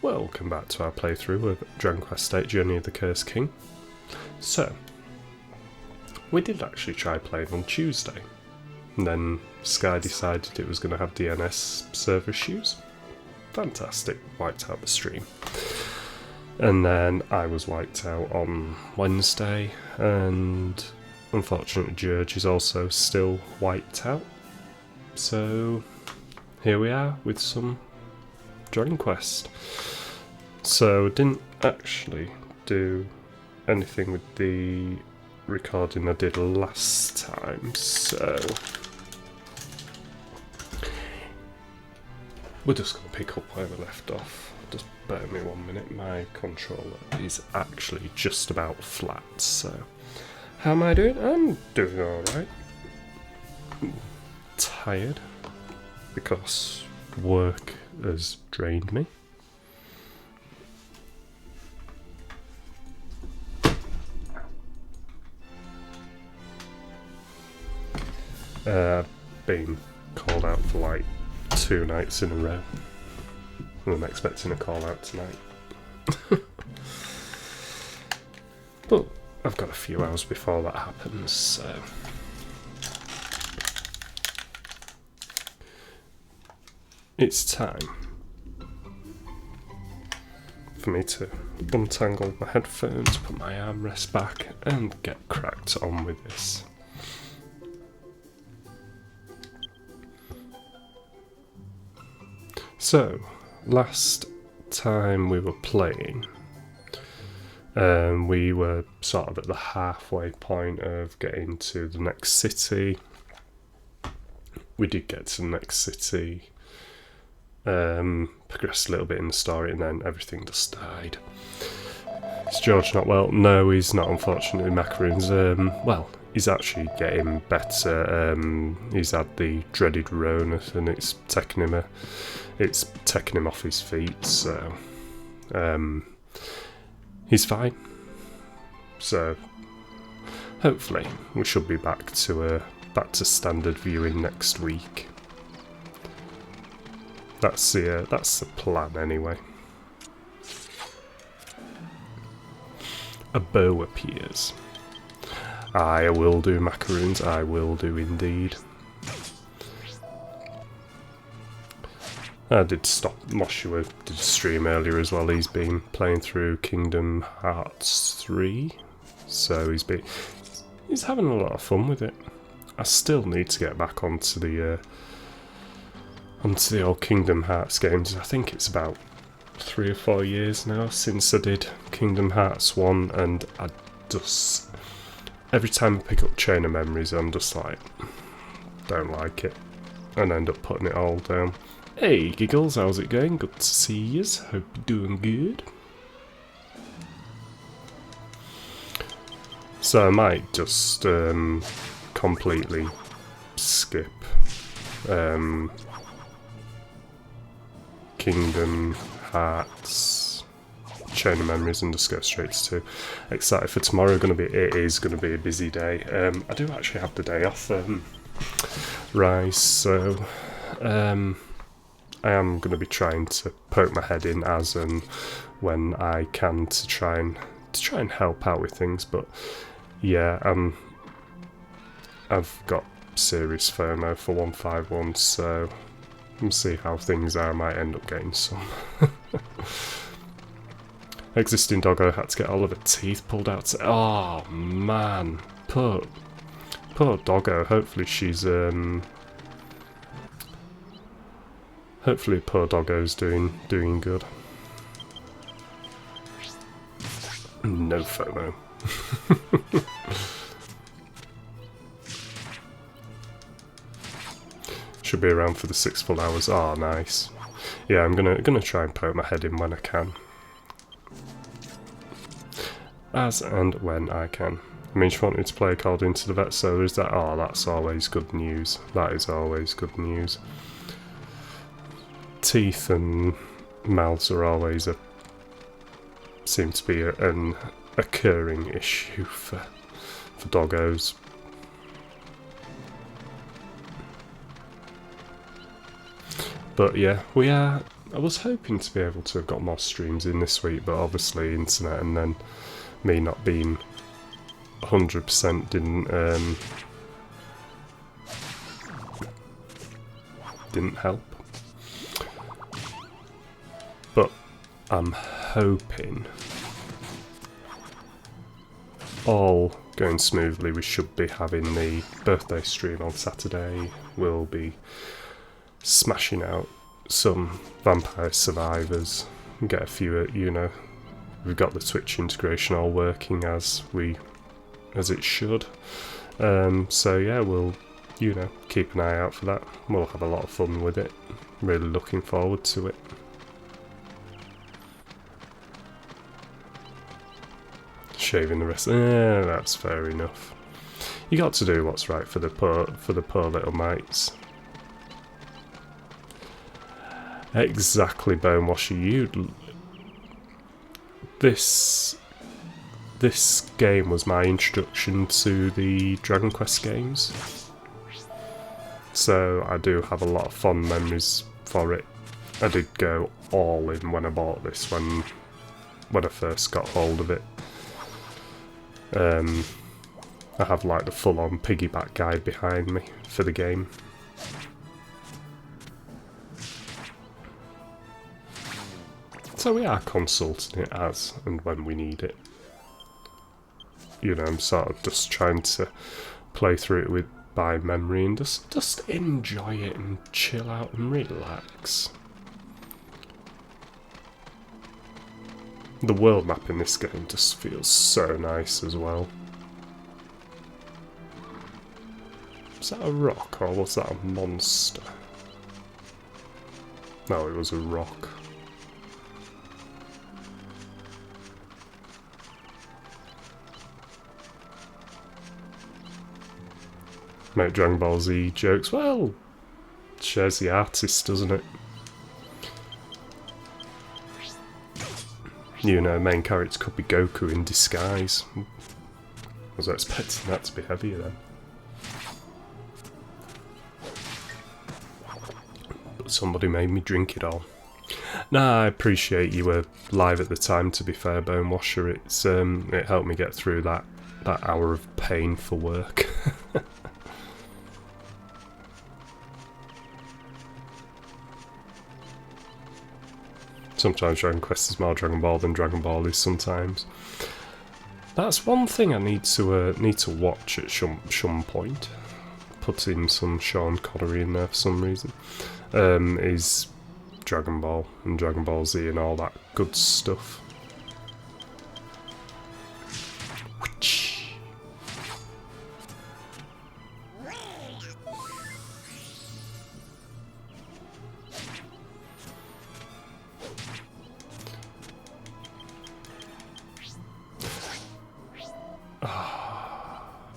welcome back to our playthrough of Dragon Quest VIII Journey of the Cursed King. So, we did actually try playing on Tuesday, and then Sky decided it was going to have DNS server issues. Fantastic, wiped out the stream. And then I was wiped out on Wednesday, and unfortunately George is also still wiped out. So, here we are with some Dragon Quest. So, didn't actually do anything with the recording I did last time, so we're just going to pick up where we left off. Just bear me 1 minute, my controller is actually just about flat, so how am I doing? I'm doing alright. Tired because work has drained me. Been called out for like 2 nights in a row. I'm expecting a call out tonight. But I've got a few hours before that happens, so it's time for me to untangle my headphones, put my armrest back, and get cracked on with this. So, last time we were playing, we were sort of at the halfway point of getting to the next city. We did get to the next city, progressed a little bit in the story, and then everything just died. Is George not well? No, he's not, unfortunately. Macaroons, well, he's actually getting better. He's had the dreaded Rona, and it's taking him off his feet, so he's fine. So hopefully we should be back to standard viewing next week. That's the plan anyway. A bow appears. I will do macaroons, I will do indeed. I did stop Moshua did stream earlier as well. He's been playing through Kingdom Hearts 3, so he's having a lot of fun with it. I still need to get back onto the old Kingdom Hearts games. I think it's about 3 or 4 years now since I did Kingdom Hearts 1, and I just every time I pick up Chain of Memories, I'm just like, don't like it, and end up putting it all down. Hey Giggles, how's it going? Good to see yous. Hope you're doing good. So I might just completely skip Kingdom Hearts Chain of Memories and just go straight to 2. Excited for tomorrow. It is gonna be a busy day. I do actually have the day off, Rise, so I am going to be trying to poke my head in as and when I can to try and help out with things. But yeah, I've got serious FOMO for 151, so we'll see how things are. I might end up getting some. Existing doggo had to get all of her teeth pulled out. Oh man, poor doggo. Hopefully poor doggo's doing good. No FOMO. Should be around for the 6 full hours. Oh, nice. Yeah, I'm gonna try and poke my head in when I can. As and when I can. I mean, she wanted to play according to the vet, so there's that. Oh, that's always good news. That is always good news. Teeth and mouths are always seem to be an occurring issue for doggos. But yeah, we are I was hoping to be able to have got more streams in this week, but obviously internet and then me not being 100% didn't help. But I'm hoping, all going smoothly, we should be having the birthday stream on Saturday. We'll be smashing out some Vampire Survivors and get a few, you know, we've got the Twitch integration all working as it should. So yeah, we'll, you know, keep an eye out for that. We'll have a lot of fun with it. Really looking forward to it. Shaving the rest, that's fair enough. You got to do what's right for the poor little mites. Exactly, Bonewasher. This game was my introduction to the Dragon Quest games, so I do have a lot of fond memories for it. I did go all in when I bought this, when I first got hold of it. I have like the full-on piggyback guide behind me for the game. So we are consulting it as and when we need it. You know, I'm sort of just trying to play through it by memory and just enjoy it and chill out and relax. The world map in this game just feels so nice as well. Was that a rock or was that a monster? No, it was a rock. Make Dragon Ball Z jokes. Well, shares the artist, doesn't it? You know, main character could be Goku in disguise. I was expecting that to be heavier then. But somebody made me drink it all. Nah, I appreciate you were live at the time, to be fair, Bonewasher. It helped me get through that hour of pain for work. Sometimes Dragon Quest is more Dragon Ball than Dragon Ball is sometimes. That's one thing I need to watch at some point. Put in some Sean Connery in there for some reason. Is Dragon Ball and Dragon Ball Z and all that good stuff.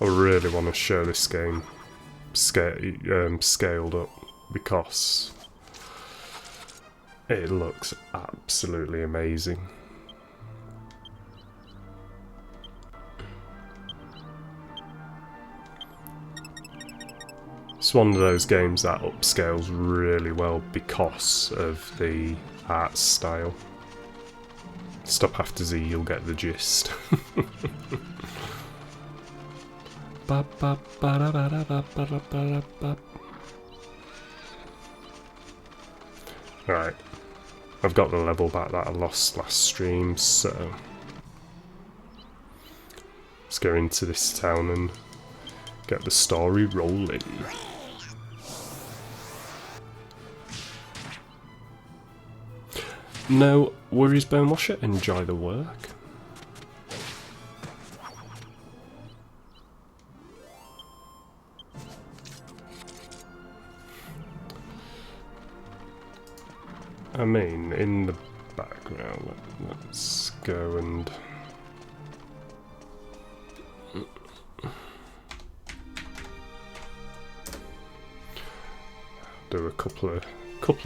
I really want to show this game scaled up because it looks absolutely amazing. It's one of those games that upscales really well because of the art style. Stop after Z, you'll get the gist. Right, I've got the level back that I lost last stream, so let's go into this town and get the story rolling. No worries, Bonewasher, enjoy the work. I mean, in the background, let's go and do a couple of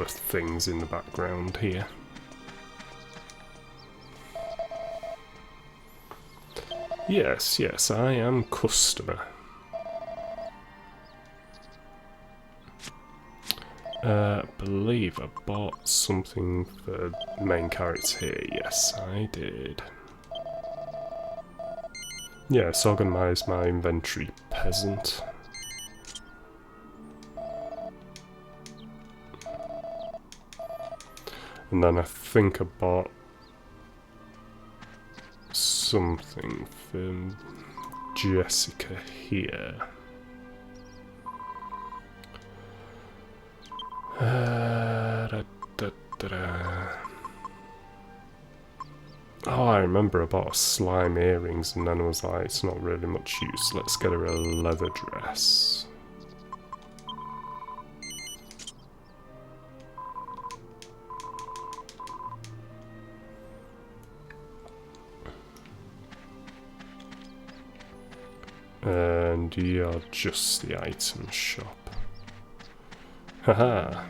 things in the background here. Yes, I am customer. I believe I bought something for main character here. Yes, I did. Yes, organise my inventory, peasant. And then I think I bought something for Jessica here. Da, da, da, da. Oh, I remember I bought slime earrings and then I was like, it's not really much use. Let's get her a leather dress. And you're just the item shop. Haha.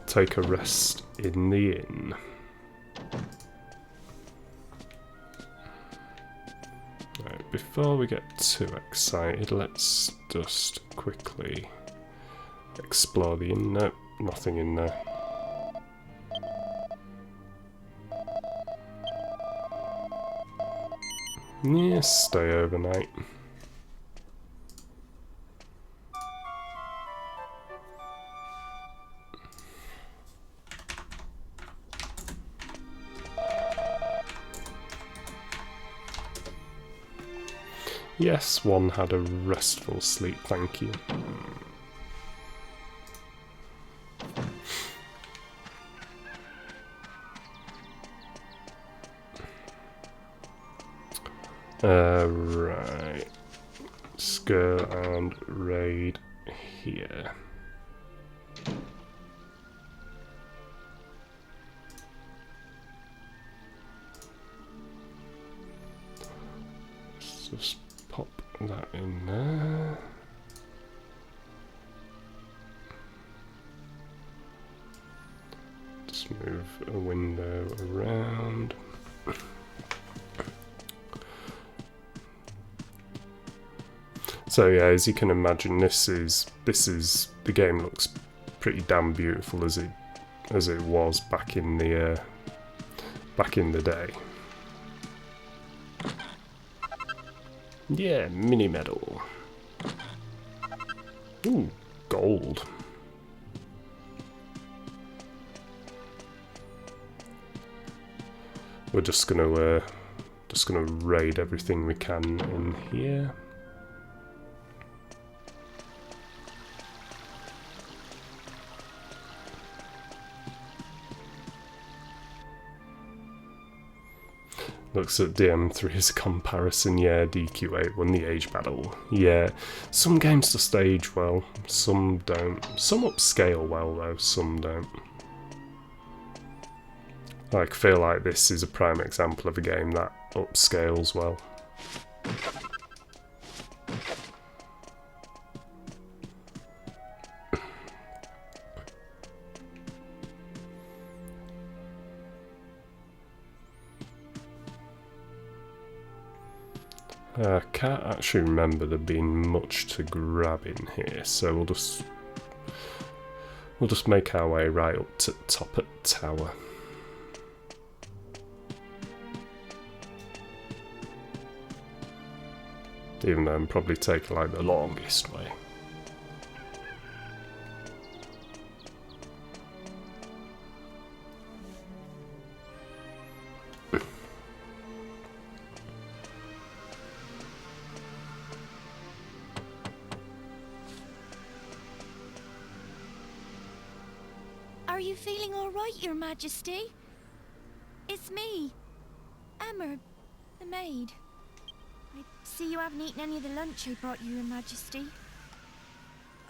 Take a rest in the inn. Right, before we get too excited, let's just quickly explore the inn. Nope, nothing in there. Yeah, stay overnight. Yes, one had a restful sleep, thank you. Right. Let's go and raid here. Let's just pop that in there. Just move a window around. So yeah, as you can imagine, this is the game looks pretty damn beautiful as it was back in the day. Yeah, mini medal. Ooh, gold. We're just gonna raid everything we can in here. Looks at DM3's comparison, yeah, DQ8 won the age battle. Yeah, some games just age well, some don't. Some upscale well though, some don't. I feel like this is a prime example of a game that upscales well. I can't actually remember there being much to grab in here, so we'll just make our way right up to the top of the tower. Even though I'm probably taking like the longest way. Are you feeling all right, Your Majesty? It's me, Emma, the maid. I see you haven't eaten any of the lunch I brought you, Your Majesty.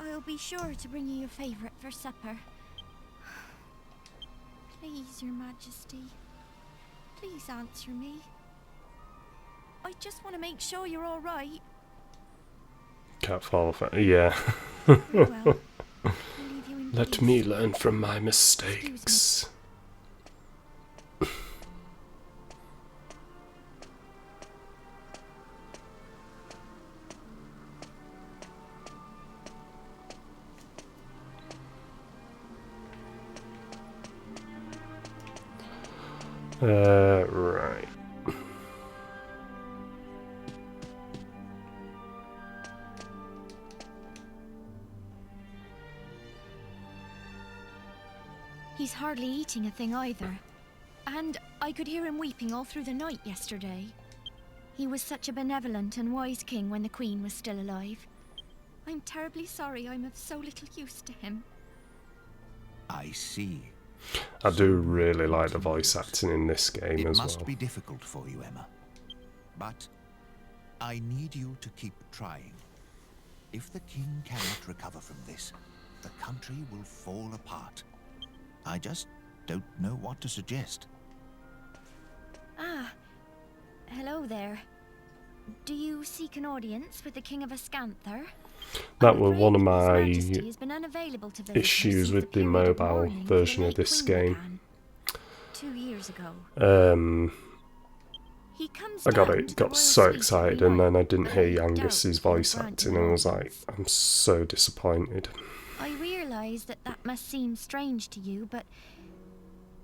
I'll be sure to bring you your favourite for supper. Please, Your Majesty. Please answer me. I just want to make sure you're all right. Can't fall for yeah. Well, I'll leave you in Let peace. me learn from my mistakes. Right. He's hardly eating a thing either. And I could hear him weeping all through the night yesterday. He was such a benevolent and wise king when the Queen was still alive. I'm terribly sorry I'm of so little use to him. I see. I do really like the voice acting in this game as well. It must be difficult for you, Emma. But I need you to keep trying. If the king cannot recover from this, the country will fall apart. I just don't know what to suggest. Ah, hello there. Do you seek an audience with the King of Ascanther? That was one of His my Majesty has been unavailable to visitors issues since with the period of mobile mourning for the version of late this Queen game. began 2 years ago. He comes I got down it, to the got royal so suite excited, every and then I night, didn't but hear I doubt Yangus's if he'll voice grant acting, you and I an was like, audience. I'm so disappointed. I realise that that must seem strange to you, but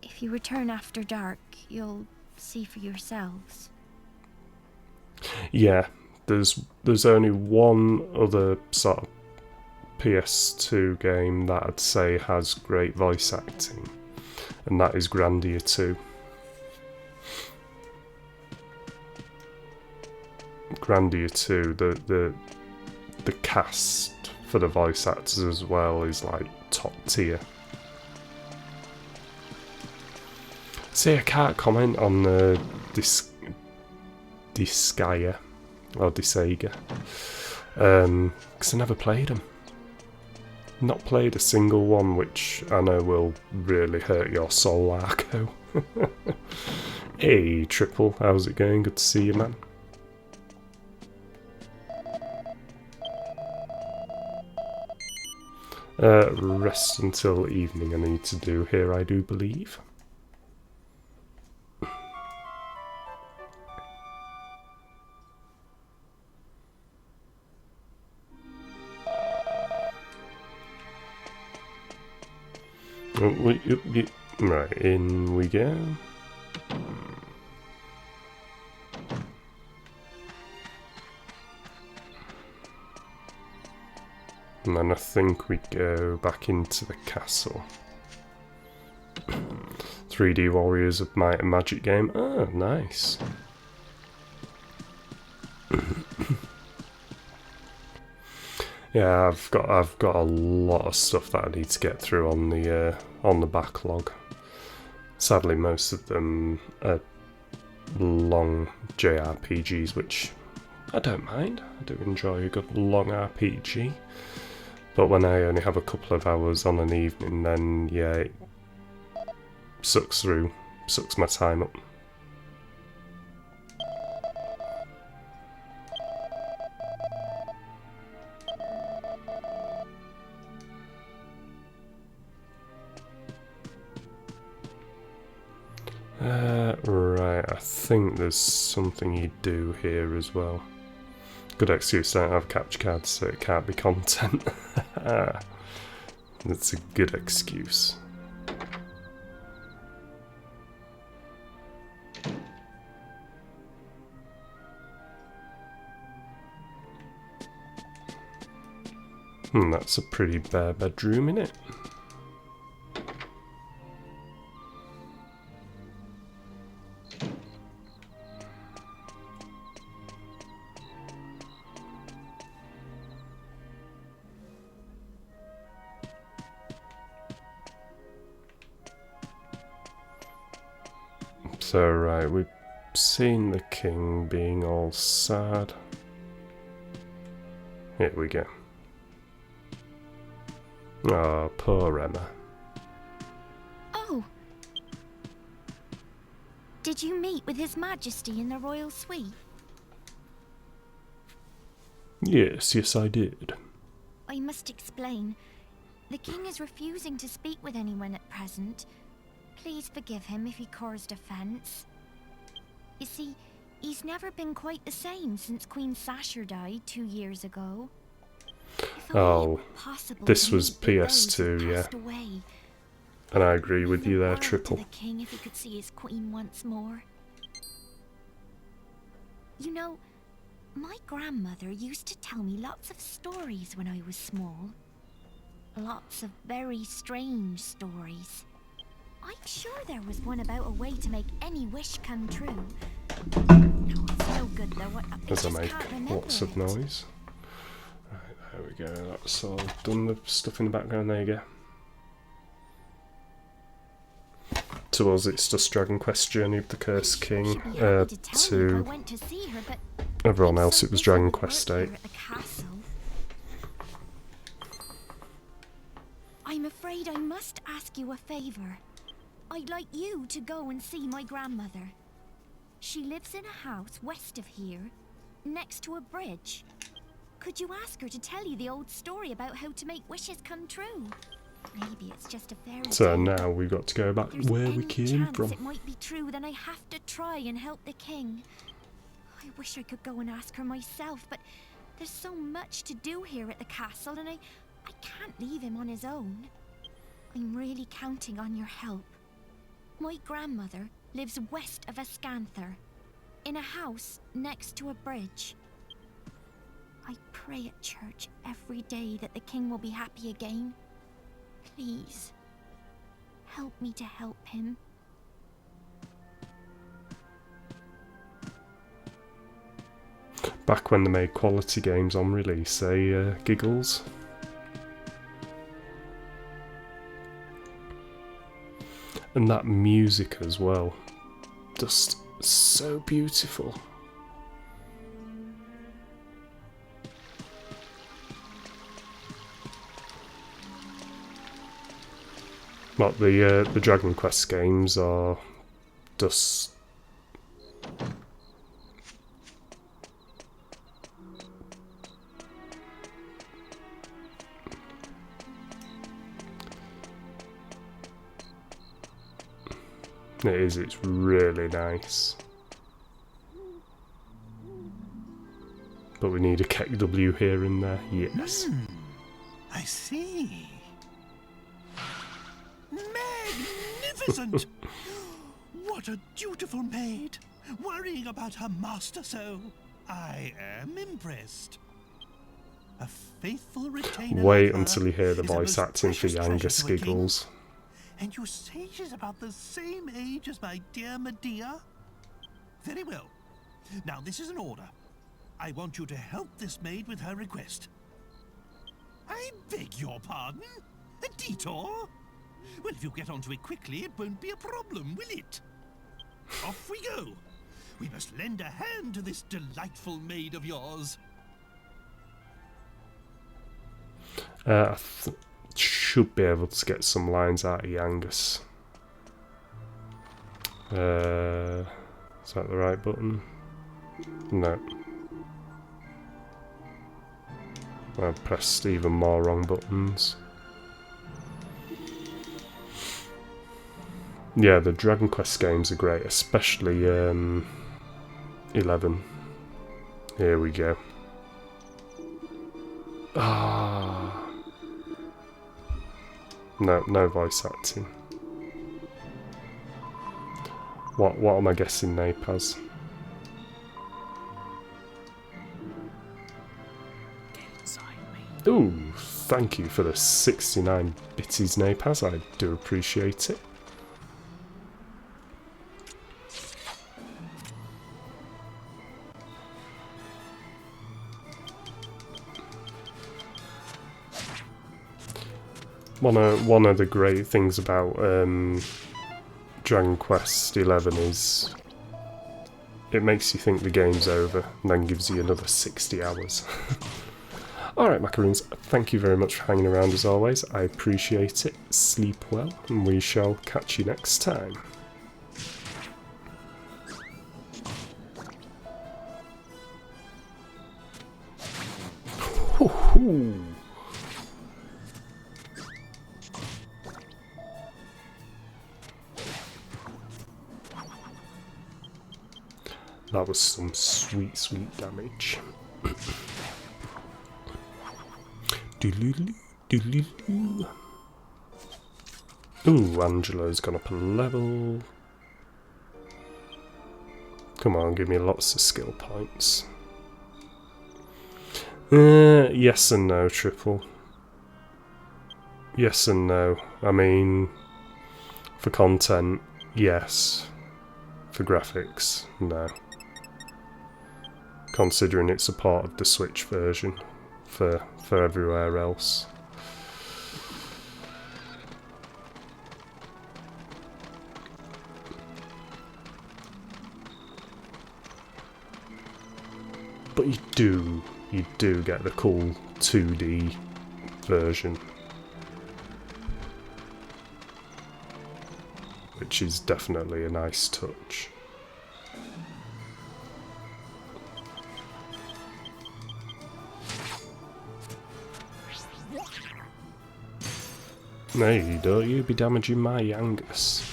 if you return after dark, you'll see for yourselves. Yeah, there's only one other sort of PS2 game that I'd say has great voice acting, and that is Grandia 2. Grandia 2, the cast for the voice actors as well is like top tier. See, I can't comment on the Disgaea or Disega because I never played them. Not played a single one, which I know will really hurt your soul, Arco. Hey, Triple, how's it going? Good to see you, man. Rest until evening I need to do here, I do believe. Right, in we go. And then I think we go back into the castle. 3D Warriors of Might and Magic game. Ah, nice. Yeah, I've got a lot of stuff that I need to get through on the backlog. Sadly, most of them are long JRPGs, which I don't mind. I do enjoy a good long RPG. But when I only have a couple of hours on an evening, then yeah, it sucks my time up. Right, I think there's something you do here as well. Good excuse, don't have capture cards, so it can't be content. That's a good excuse. That's a pretty bare bedroom, innit? So, right, we've seen the king being all sad. Here we go. Oh, poor Emma. Oh! Did you meet with His Majesty in the royal suite? Yes, I did. I must explain. The king is refusing to speak with anyone at present. Please forgive him if he caused offence. You see, he's never been quite the same since Queen Sasha died 2 years ago. Oh, this was PS2, yeah. Away. And I agree with you there, World to Triple. the king if he could see his queen once more. You know, my grandmother used to tell me lots of stories when I was small. Lots of very strange stories. I'm sure there was one about a way to make any wish come true. No, it's no good though. I As I just make can't remember lots of it. noise. Right, there we go. That's all done. The stuff in the background. There you go. To us, it's just Dragon Quest Journey of the Cursed King. She'd be happy to tell me if I To went to see her, but everyone I'm else, so it was busy Dragon with Quest work 8. here at the castle. I'm afraid I must ask you a favor. I'd like you to go and see my grandmother. She lives in a house west of here, next to a bridge. Could you ask her to tell you the old story about how to make wishes come true? Maybe it's just a fairy So tale, now we've got to go back but if there's where we any came chance from. it might be true, then I have to try and help the king. I wish I could go and ask her myself, but there's so much to do here at the castle, and I can't leave him on his own. I'm really counting on your help. My grandmother lives west of Ascanther, in a house next to a bridge. I pray at church every day that the king will be happy again. Please, help me to help him. Back when they made quality games on release, Giggles? And that music as well. Just so beautiful. Like the Dragon Quest games are just it's really nice. But we need a KEKW here and there, yes. I see. Magnificent! What a dutiful maid, worrying about her master so. I am impressed. A faithful retainer. Wait like her until you hear the is a voice most acting for precious treasure Yangus to a king. Giggles. And you say she's about the same age as my dear Medea? Very well. Now this is an order. I want you to help this maid with her request. I beg your pardon? A detour? Well, if you get onto it quickly, it won't be a problem, will it? Off we go. We must lend a hand to this delightful maid of yours. I should be able to get some lines out of Yangus. Is that the right button? No. I pressed even more wrong buttons. Yeah, the Dragon Quest games are great, especially 11. Here we go. Ah. No voice acting. What am I guessing Napaz? Get inside me. Ooh, thank you for the 69 bitties, Napaz. I do appreciate it. One of the great things about Dragon Quest 11 is it makes you think the game's over and then gives you another 60 hours. Alright, macaroons, thank you very much for hanging around as always. I appreciate it. Sleep well, and we shall catch you next time. Hoo-hoo. That was some sweet, sweet damage. Doodaloo, doodaloo. Ooh, Angelo's gone up a level. Come on, give me lots of skill points. Yes and no, Triple. Yes and no. I mean, for content, yes. For graphics, no. Considering it's a part of the Switch version for everywhere else. But you do get the cool 2D version, which is definitely a nice touch. Hey, don't you be damaging my Angus.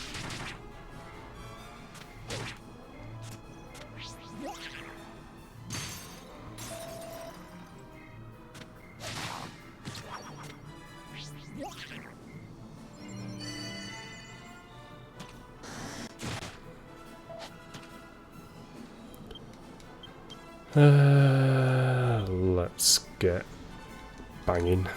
Let's get banging.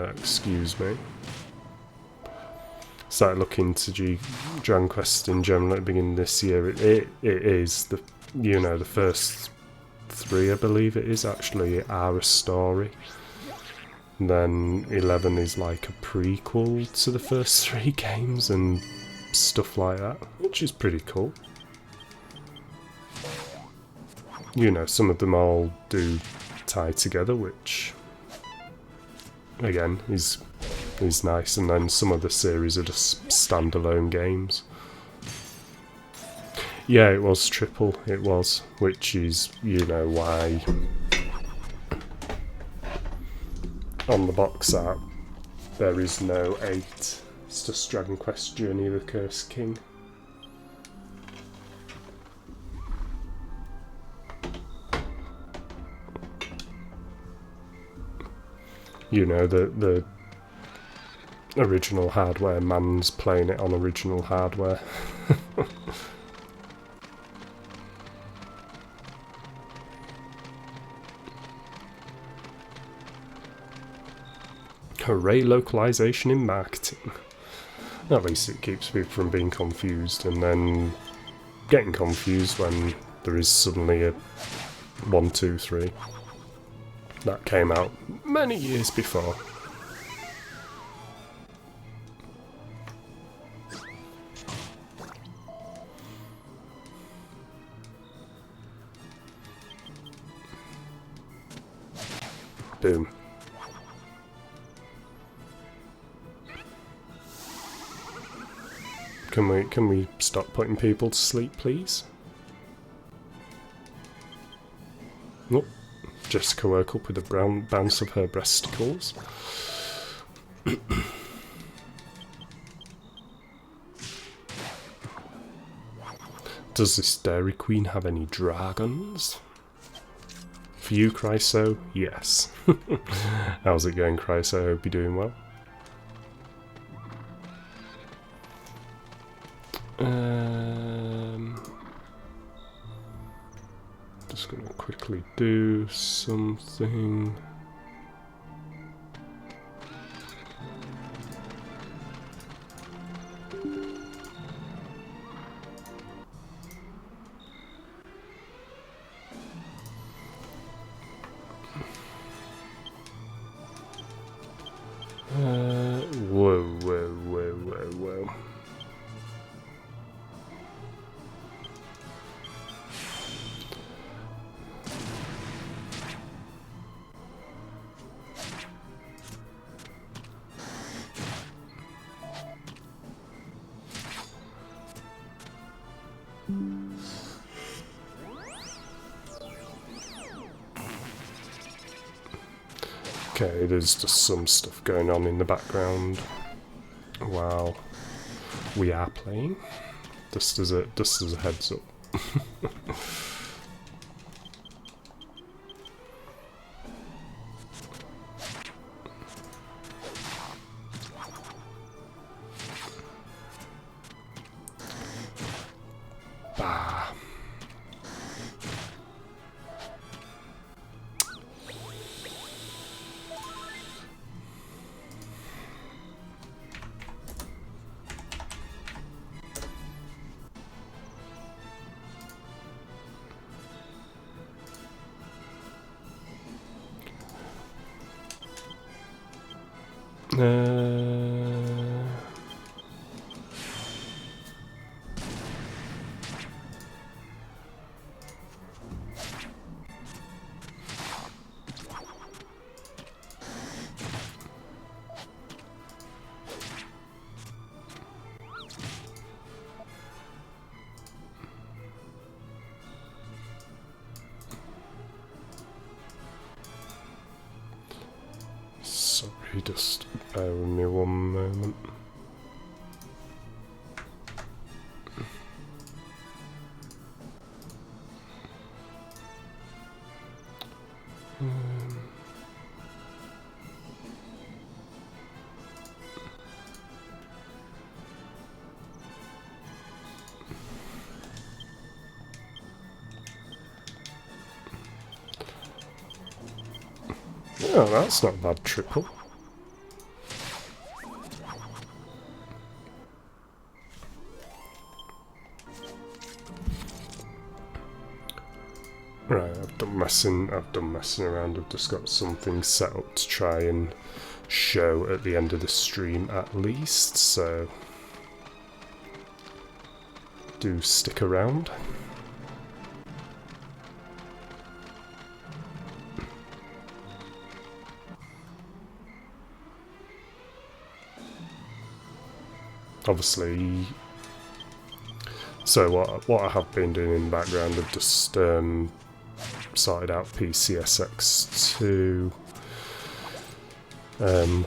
Excuse me. Started looking to Dragon Quest in general at the beginning of this year. It is the the first 3, I believe it is, actually are a story. And then 11 is like a prequel to the first 3 games and stuff like that, which is pretty cool. Some of them all do tie together, which again is nice, and then some of the series are just standalone games. Yeah, it was Triple, it was, which is, why on the box art there is no 8. It's just Dragon Quest Journey of the Cursed King. The original hardware man's playing it on original hardware. Hooray, localization in marketing. At least it keeps people from being confused and then getting confused when there is suddenly a 1, 2, 3 that came out many years before. Boom. Can we stop putting people to sleep, please? Nope. Jessica woke up with a brown bounce of her breasticles. Does this Dairy Queen have any dragons? For you, Chryso, yes. How's it going, Chryso? I hope you're doing well. Just gonna quickly do something. Whoa. Okay, there's just some stuff going on in the background while we are playing. Just as a heads up. Sorry, just bear with me one moment. Oh, that's not a bad triple. Right, I've done messing around. I've just got something set up to try and show at the end of the stream at least, so do stick around. Obviously, so what I have been doing in the background, I've just sorted out PCSX2,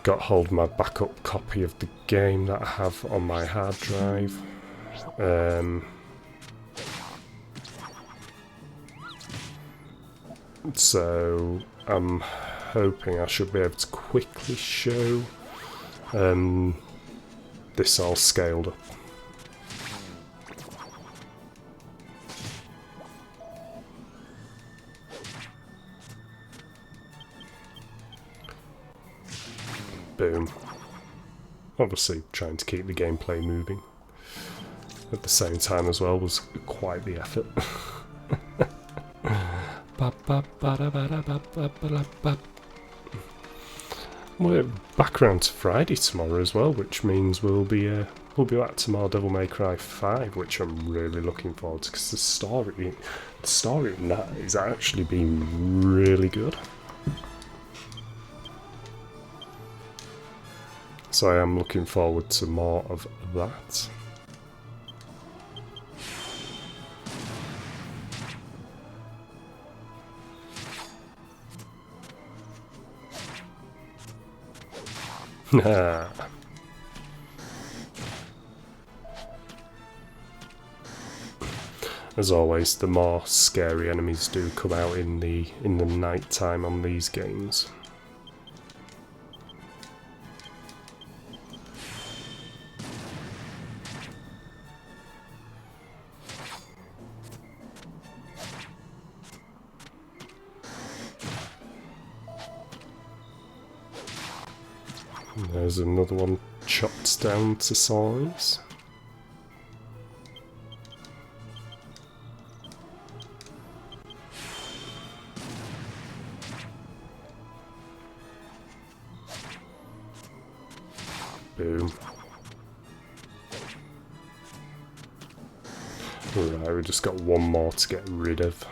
got hold of my backup copy of the game that I have on my hard drive. So I'm hoping I should be able to quickly show this all scaled up. Boom. Obviously trying to keep the gameplay moving at the same time as well was quite the effort. We're back around to Friday tomorrow as well, which means we'll be back to more Devil May Cry 5, which I'm really looking forward to, because the story in that is actually been really good. So I am looking forward to more of that. As always, the more scary enemies do come out in the night time on these games. There's another one chopped down to size. Boom. Right, we just got one more to get rid of.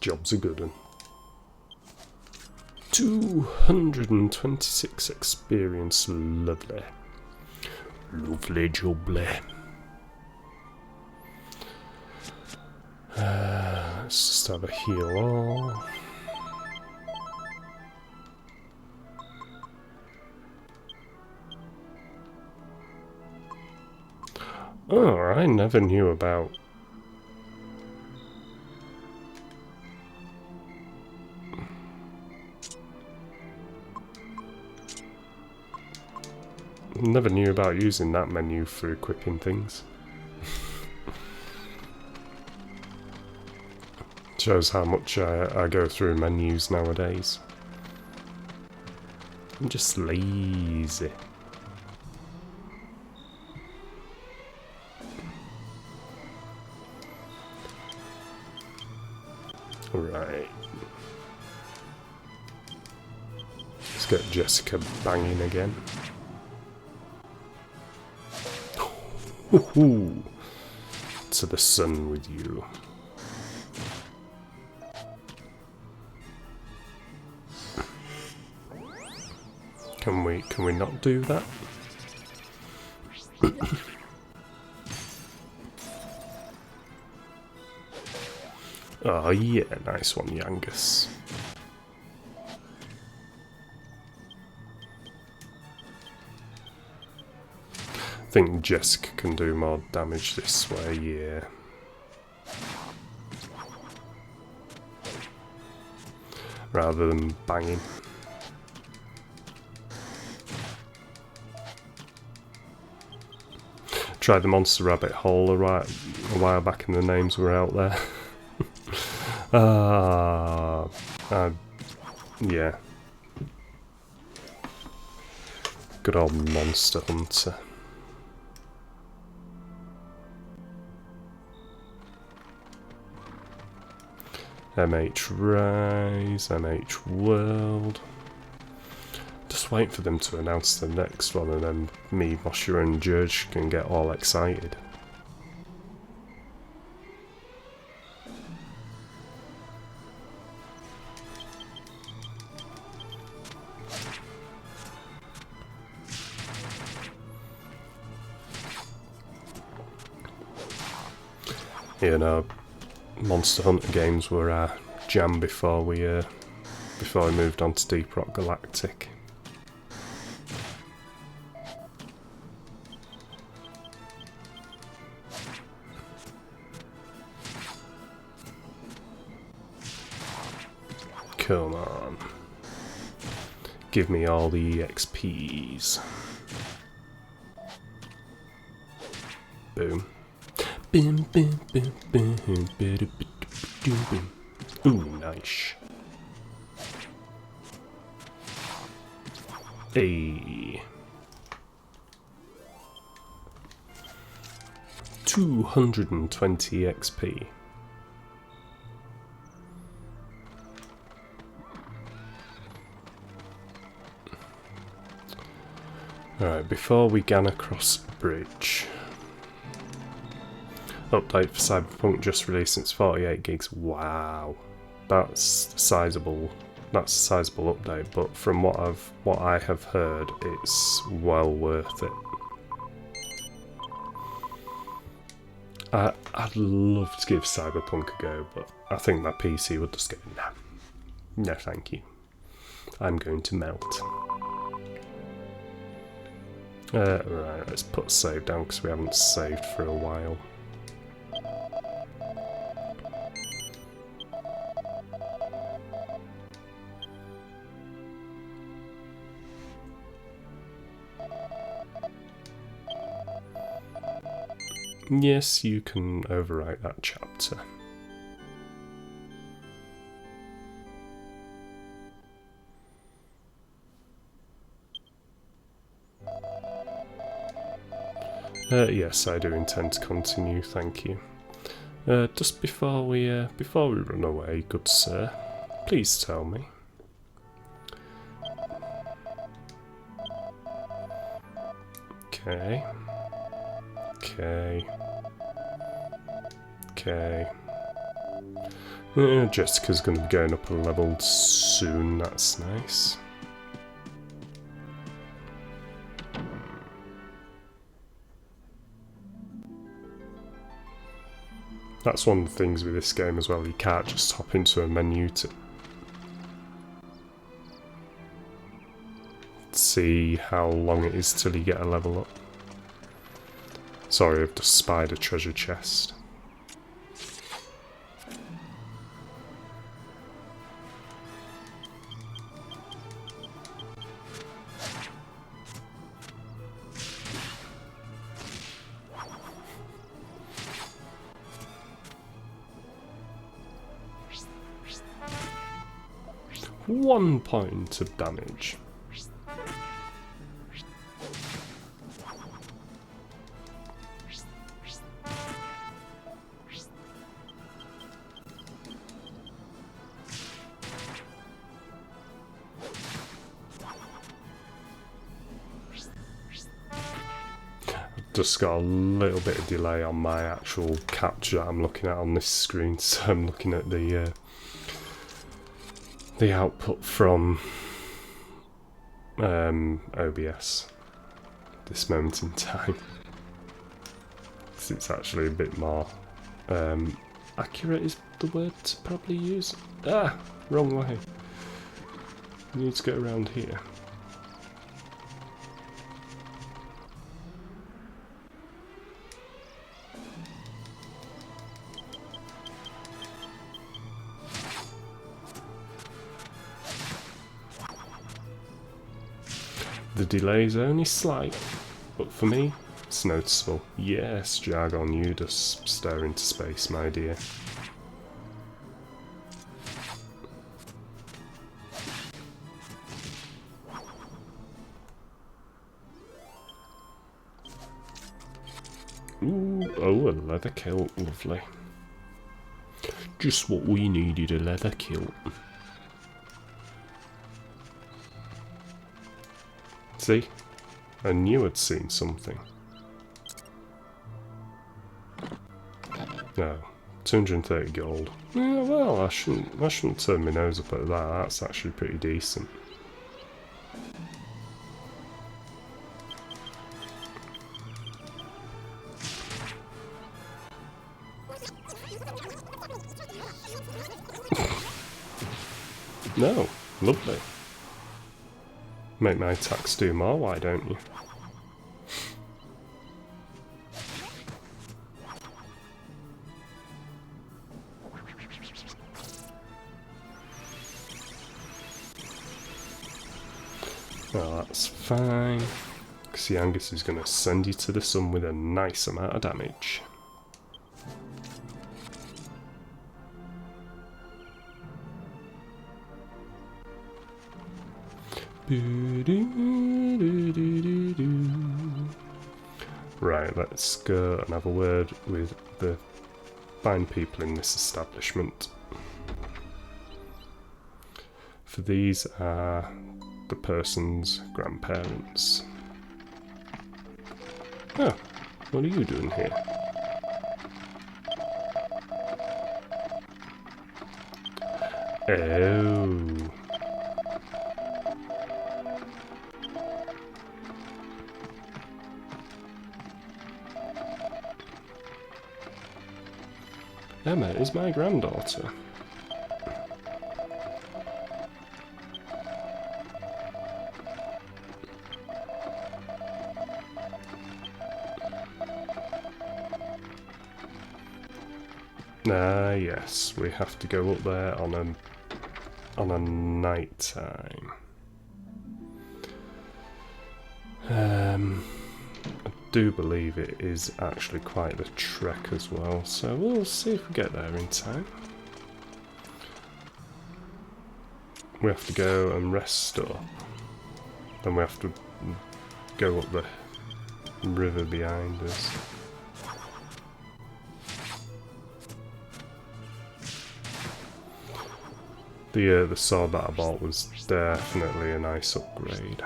Job's a good one. 226 experience, lovely. Lovely jubbly. Let's just have a heal all. Oh, I never knew about... Never knew about using that menu for equipping things. Shows how much I go through menus nowadays. I'm just lazy. Right. Let's get Jessica banging again. Woohoo! To the sun with you. Can we not do that? Oh yeah, nice one, Yangus. I think Jessica can do more damage this way, yeah. Rather than banging. Tried the Monster Rabbit Hole a while back and the names were out there. Yeah. Good old Monster Hunter. MH Rise, MH World. Just wait for them to announce the next one and then me, Mosher and Judge can get all excited. You know, Monster Hunter games were our jam before we moved on to Deep Rock Galactic. Come on. Give me all the EXPs. Boom. Bim, bim, bim, bim, bim, bim, bim. Ooh, nice. Hey. 220 XP. Alright, before we gan across the bridge. Update for Cyberpunk just released, it's 48 gigs. Wow. That's sizable. That's a sizable update, but from what I have heard, it's well worth it. I'd love to give Cyberpunk a go, but I think that PC would just go, nah. No thank you. I'm going to melt. Right, let's put save down because we haven't saved for a while. Yes, you can overwrite that chapter. Yes, I do intend to continue, thank you. Just before we run away, good sir, please tell me. Okay. Okay. Okay. Jessica's going to be going up a level soon, that's nice. That's one of the things with this game as well, you can't just hop into a menu to see how long it is till you get a level up. Sorry, I've just spied a treasure chest. One point of damage. just got a little bit of delay on my actual capture that I'm looking at on this screen, so I'm looking at the output from OBS at this moment in time. It's actually a bit more accurate is the word to probably use. Ah, wrong way. You need to get around here. The delay is only slight, but for me, it's noticeable. Yes, Jargon, you just stare into space, my dear. Ooh, oh, a leather kilt, lovely. Just what we needed, a leather kilt. See? I knew I'd seen something. No, 230 gold. Yeah, well, I shouldn't turn my nose up at that. That's actually pretty decent. No, lovely. Make my attacks do more, why don't you? Well, that's fine. Because the Angus is going to send you to the sun with a nice amount of damage. Right, let's go and have a word with the fine people in this establishment. For these are the person's grandparents. Oh, what are you doing here? Oh. Emma is my granddaughter. Ah, yes, we have to go up there on a night time. I do believe it is actually quite the trek as well, so we'll see if we get there in time. We have to go and rest up, then we have to go up the river behind us. The sword that I bought was definitely a nice upgrade.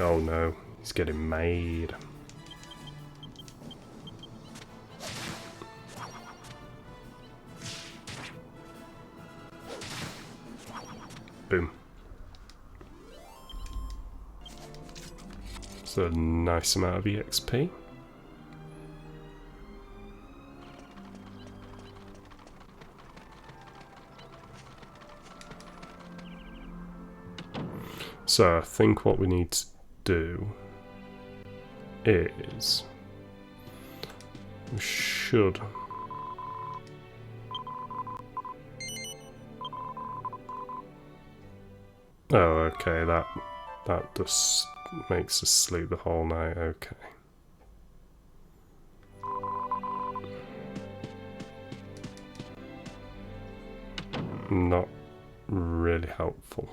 Oh no, he's getting made. Boom. So a nice amount of EXP. So I think what we need to do is we should oh okay, that just makes us sleep the whole night. Okay, not really helpful.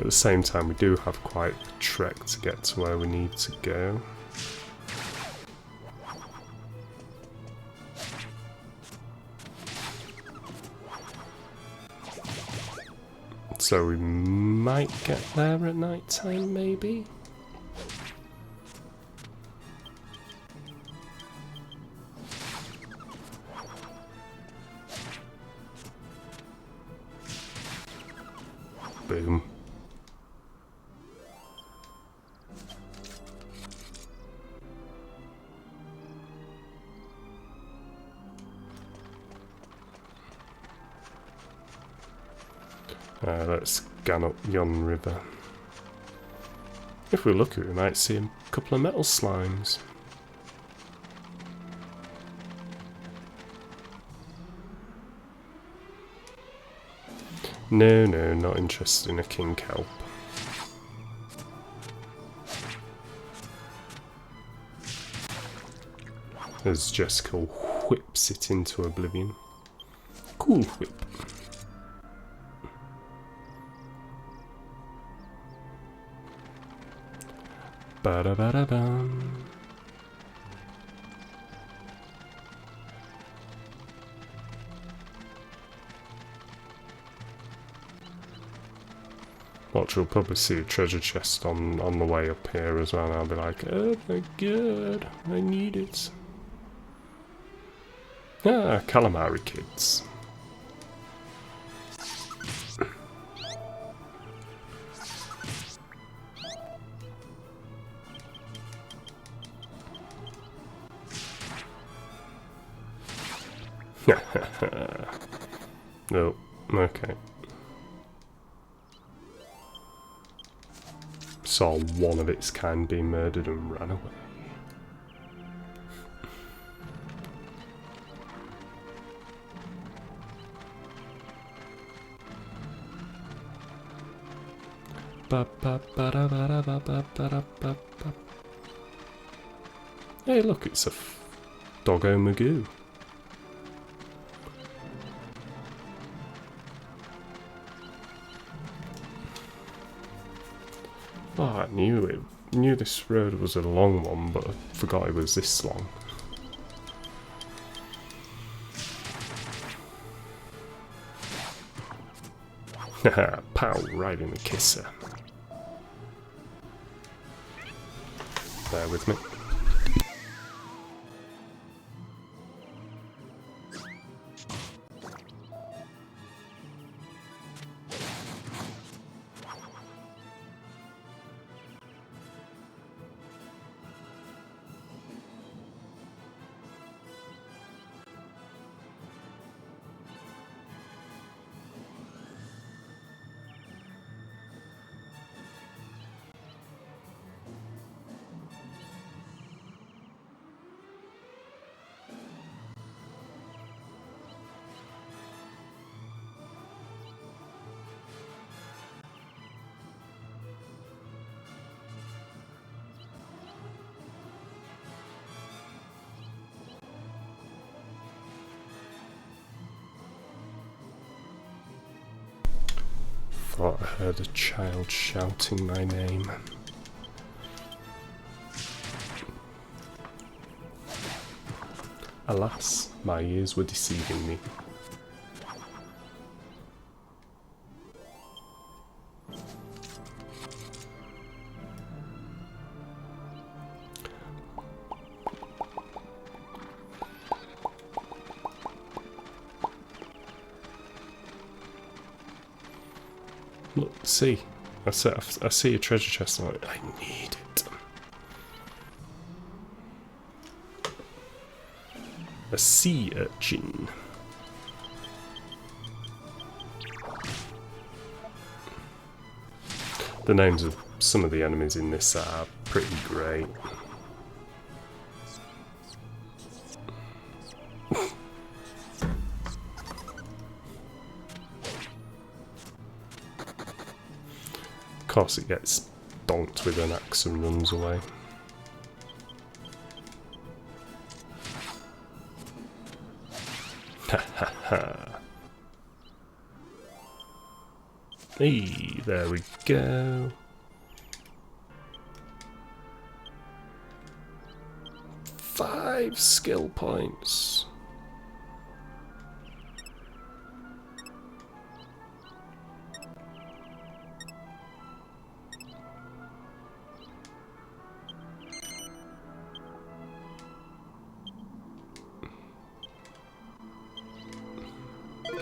At the same time, we do have quite a trek to get to where we need to go. So we might get there at night time, maybe? Boom. Let's scan up yon river. If we look at it, we might see a couple of metal slimes. No, no, not interested in a king kelp. As Jessica whips it into oblivion. Cool whip. Ba-da-ba-da-bum. Watch, we'll probably see a treasure chest on the way up here as well, and I'll be like, oh my god, I need it. Ah, calamari kids. No, okay. Saw one of its kind being murdered and ran away. Hey, look, it's a doggo Magoo. Oh, I knew this road was a long one, but I forgot it was this long. Haha, pow, right in the kisser. Bear with me. Thought I heard a child shouting my name. Alas, my ears were deceiving me. Look, see, I see a treasure chest and I'm like, I need it. A sea urchin. The names of some of the enemies in this are pretty great. Of course it gets donked with an axe and runs away. Ha ha ha. Hey, there we go. Five skill points.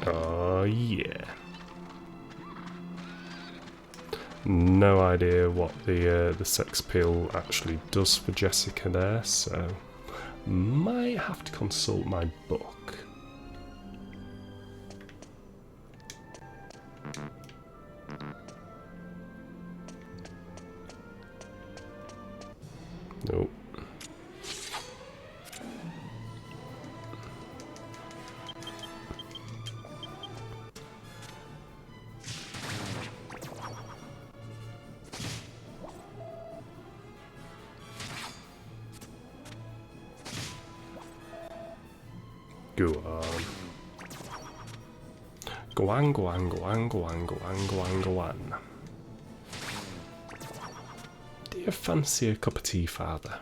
Oh yeah. No idea what the sex appeal actually does for Jessica there, so might have to consult my book. Nope. Go on. Go on, go on, go on, go on, go on, go on, go on. Do you fancy a cup of tea, father?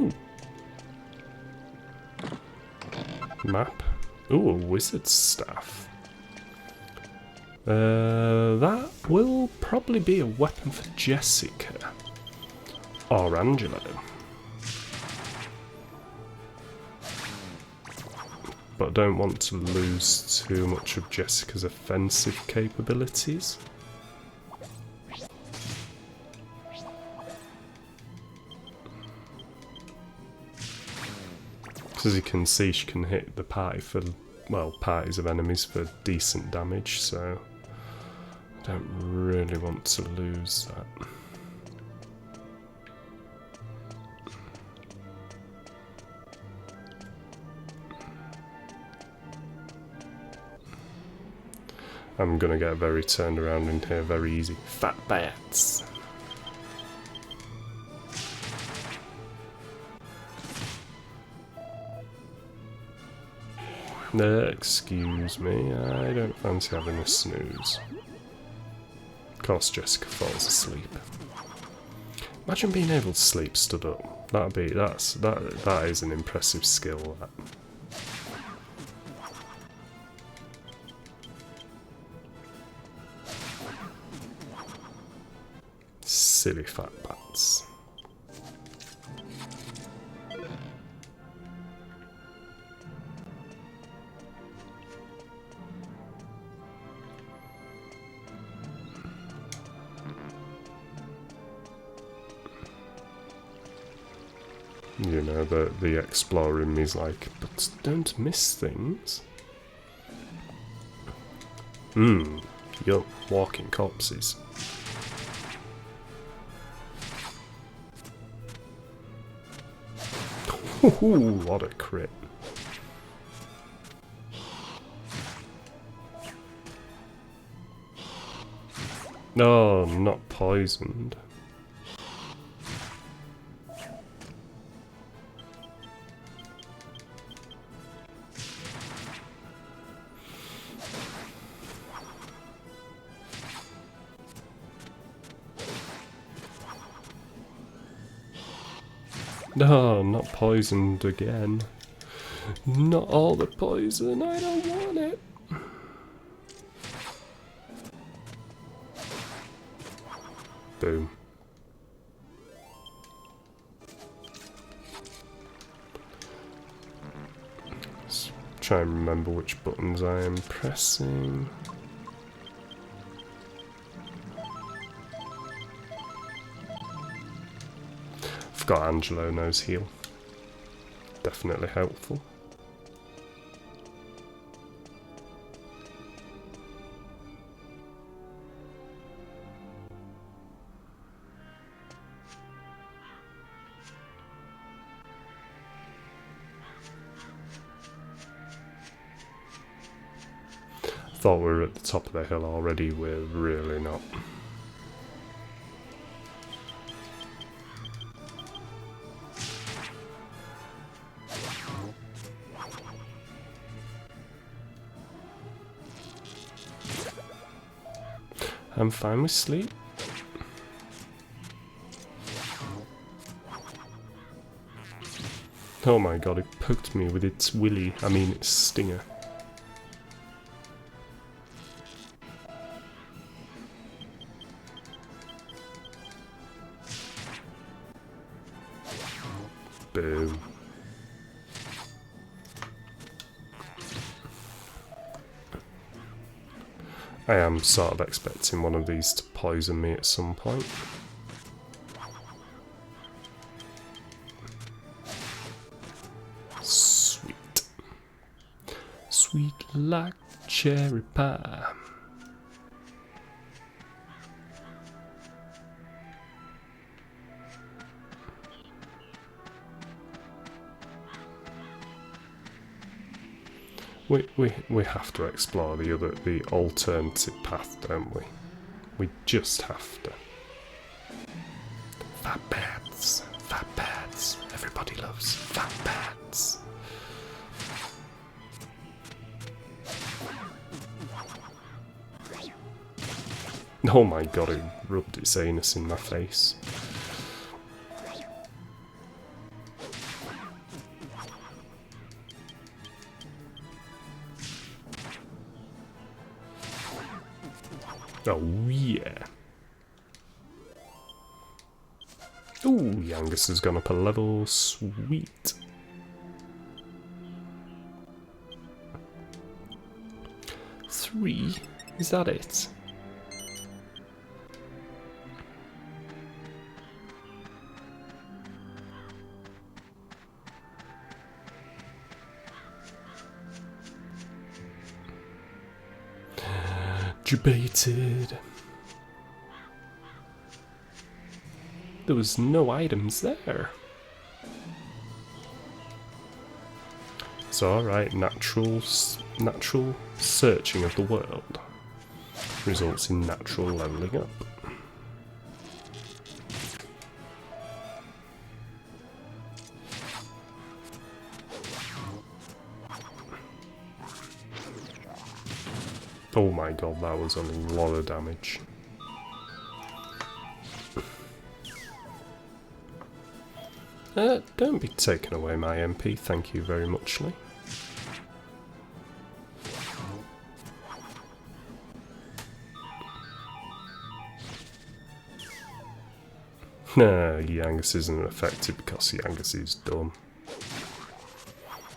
Ooh. Map. Ooh, a wizard's staff. That will probably be a weapon for Jessica. Or Angelo. But I don't want to lose too much of Jessica's offensive capabilities. As you can see, she can hit the party for, well, parties of enemies for decent damage, so I don't really want to lose that. I'm gonna get very turned around in here very easy. Fat bats! Excuse me, I don't fancy having a snooze. Of course Jessica falls asleep. Imagine being able to sleep stood up. That is an impressive skill, that. Silly fat bats. You know, the explorer in me's like, but don't miss things. Yup, walking corpses. Ooh, what a crit. No, not poisoned. No, not poisoned again. Not all the poison, I don't want it. Boom. Let's try and remember which buttons I am pressing. Forgot Angelo knows heal. Definitely helpful. Thought we were at the top of the hill already, we're really not. I'm fine with sleep. Oh my god, it poked me with its willy, I mean its stinger. Boom. I am sort of expecting one of these to poison me at some point. Sweet. Sweet like cherry pie. We have to explore the alternative path, don't we? We just have to. Fat pads, fat pads. Everybody loves fat pads. Oh my god, it rubbed its anus in my face. Oh yeah. Ooh, Yangus has gone up a level. Sweet. Three? Is that it? Debated. There was no items there. So alright, natural searching of the world results in natural levelling up. Oh my god, that was a lot of damage. Don't be taking away my MP, thank you very muchly. Nah, Yangus isn't affected because Yangus is dumb.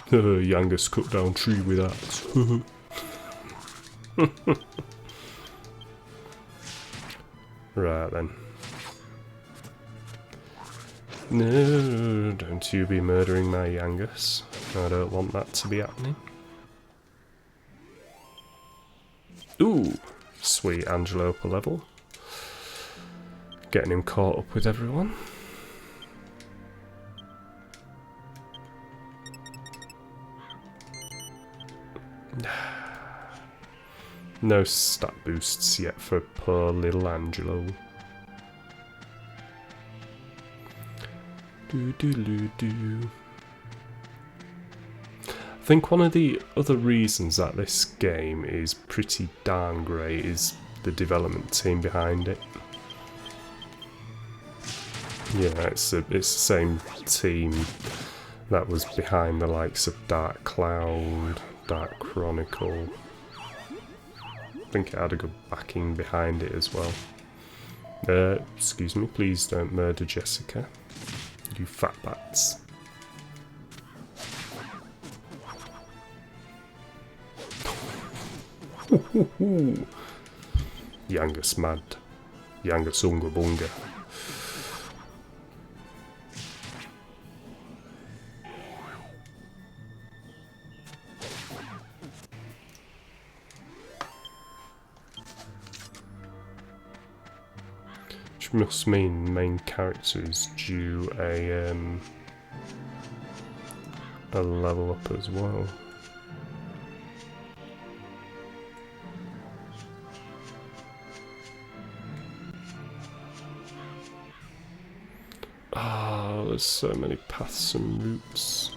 Yangus cut down tree with axe. Right then. No, don't you be murdering my Yangus. I don't want that to be happening. Ooh, sweet Angelo up a level. Getting him caught up with everyone. No stat boosts yet for poor little Angelo. I think one of the other reasons that this game is pretty darn great is the development team behind it. Yeah, it's the same team that was behind the likes of Dark Cloud, Dark Chronicle. I think it had a good backing behind it as well. Excuse me, please don't murder Jessica. You fat bats. Yangus mad. Yangus unga bunga. Which must mean main character is due a level up as well. Oh, there's so many paths and routes.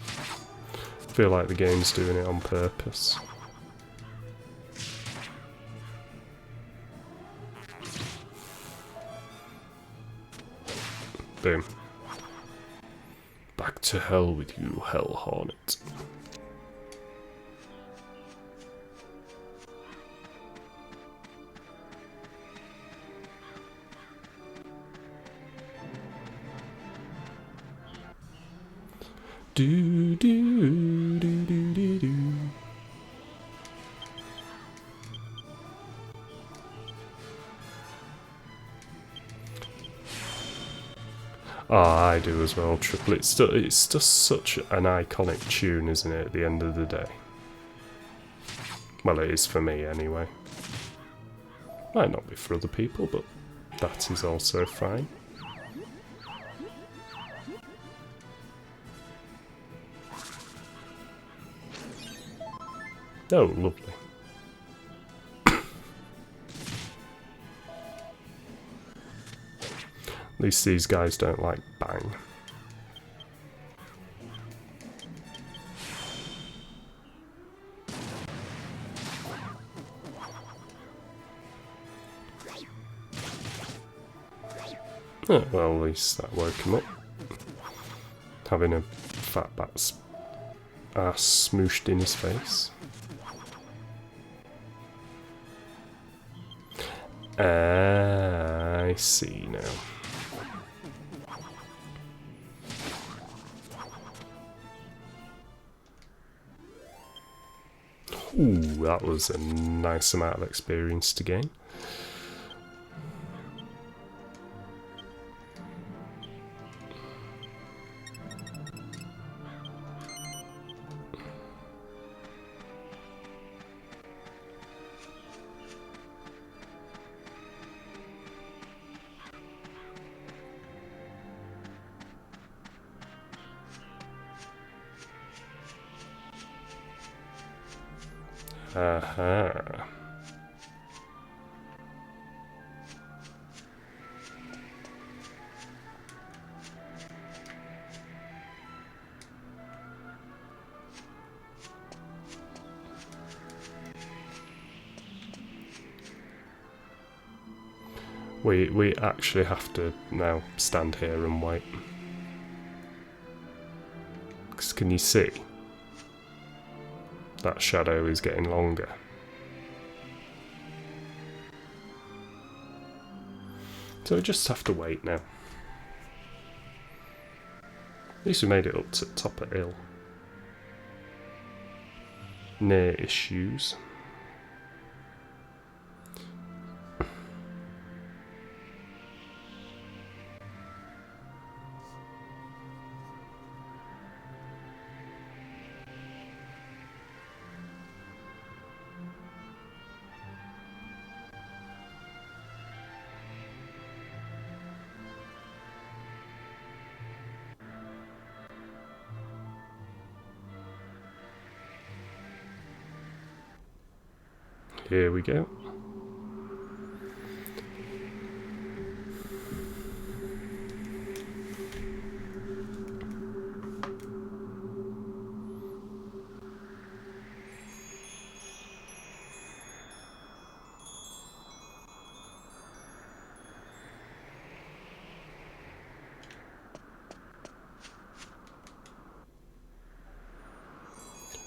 I feel like the game's doing it on purpose. Boom. Back to hell with you, Hell Hornet. Do do do do do do. Oh, I do as well, Triple. It's just such an iconic tune, isn't it, at the end of the day? Well, it is for me, anyway. Might not be for other people, but that is also fine. Oh, lovely. At least these guys don't like bang. Oh, well, at least that woke him up. Having a fat bat's ass smooshed in his face. I see now. Ooh, that was a nice amount of experience to gain. Aha. We actually have to now stand here and wait. 'Cause can you see? That shadow is getting longer. So we just have to wait now. At least we made it up to the top of the hill. No issues. Here we go.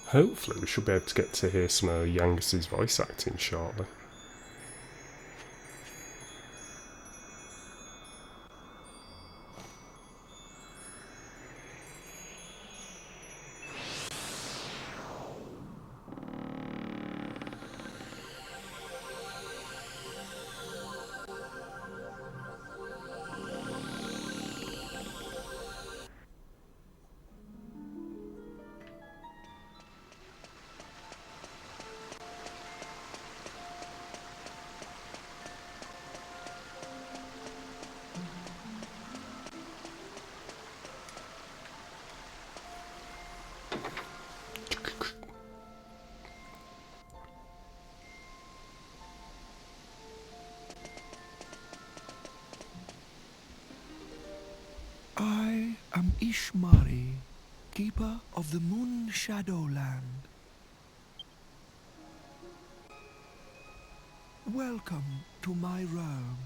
Hopefully we should be able to get to hear some of Yangus's voice acting shortly. I am Ishmari, keeper of the Moon Shadowland. Welcome to my realm.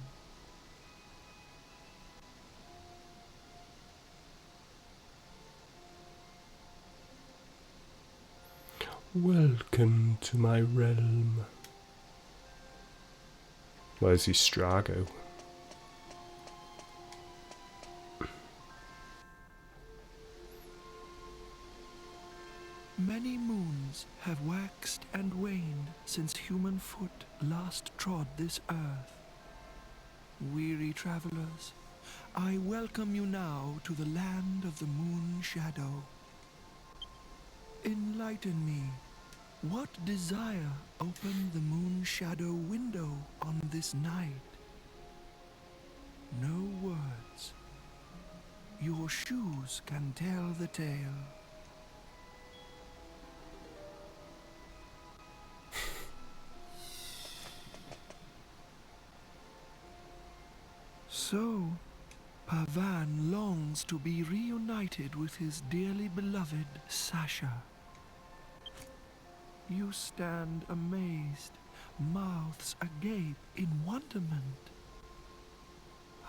Welcome to my realm. Where's your Strago? Many moons have waxed and waned since human foot last trod this earth. Weary travelers, I welcome you now to the land of the moon shadow. Enlighten me. What desire opened the moon shadow window on this night? No words. Your shoes can tell the tale. So, Pavan longs to be reunited with his dearly beloved Sasha. You stand amazed, mouths agape in wonderment.